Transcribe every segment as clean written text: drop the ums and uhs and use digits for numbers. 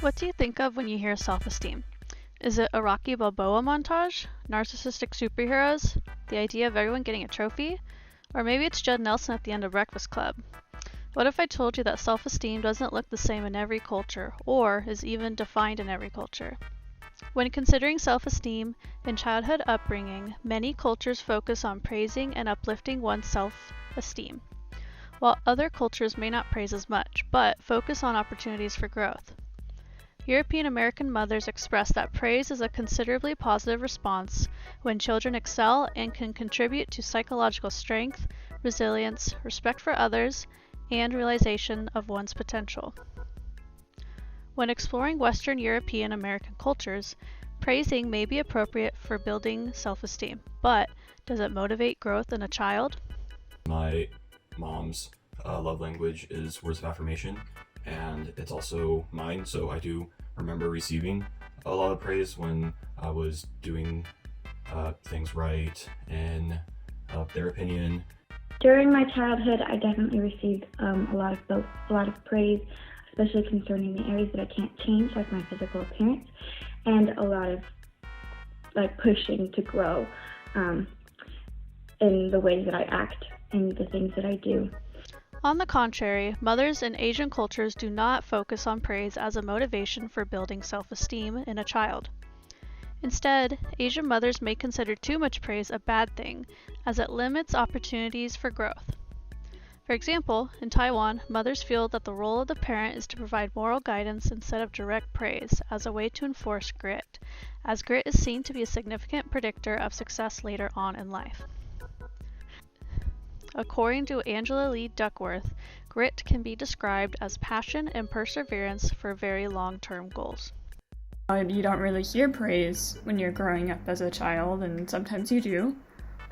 What do you think of when you hear self-esteem? Is it a Rocky Balboa montage? Narcissistic superheroes? The idea of everyone getting a trophy? Or maybe it's Judd Nelson at the end of Breakfast Club? What if I told you that self-esteem doesn't look the same in every culture, or is even defined in every culture? When considering self-esteem and childhood upbringing, many cultures focus on praising and uplifting one's self-esteem, while other cultures may not praise as much, but focus on opportunities for growth. European American mothers express that praise is a considerably positive response when children excel and can contribute to psychological strength, resilience, respect for others, and realization of one's potential. When exploring Western European American cultures, praising may be appropriate for building self-esteem, but does it motivate growth in a child? My mom's love language is words of affirmation, and it's also mine, so I do remember receiving a lot of praise when I was doing things right in their opinion. During my childhood, I definitely received a lot of praise, especially concerning the areas that I can't change, like my physical appearance, and a lot of pushing to grow in the ways that I act and the things that I do. On the contrary, mothers in Asian cultures do not focus on praise as a motivation for building self-esteem in a child. Instead, Asian mothers may consider too much praise a bad thing, as it limits opportunities for growth. For example, in Taiwan, mothers feel that the role of the parent is to provide moral guidance instead of direct praise as a way to enforce grit, as grit is seen to be a significant predictor of success later on in life. According to Angela Lee Duckworth, grit can be described as passion and perseverance for very long-term goals. You don't really hear praise when you're growing up as a child, and sometimes you do,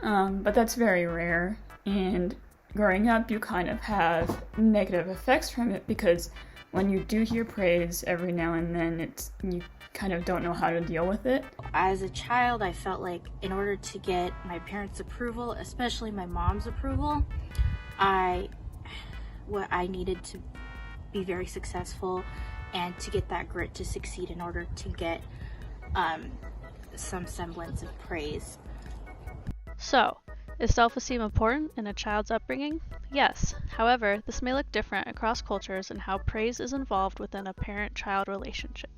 but that's very rare, and growing up you kind of have negative effects from it because when you do hear praise every now and then, you kind of don't know how to deal with it. As a child, I felt like in order to get my parents' approval, especially my mom's approval, I needed to be very successful and to get that grit to succeed in order to get some semblance of praise. So, is self-esteem important in a child's upbringing? Yes. However, this may look different across cultures and how praise is involved within a parent-child relationship.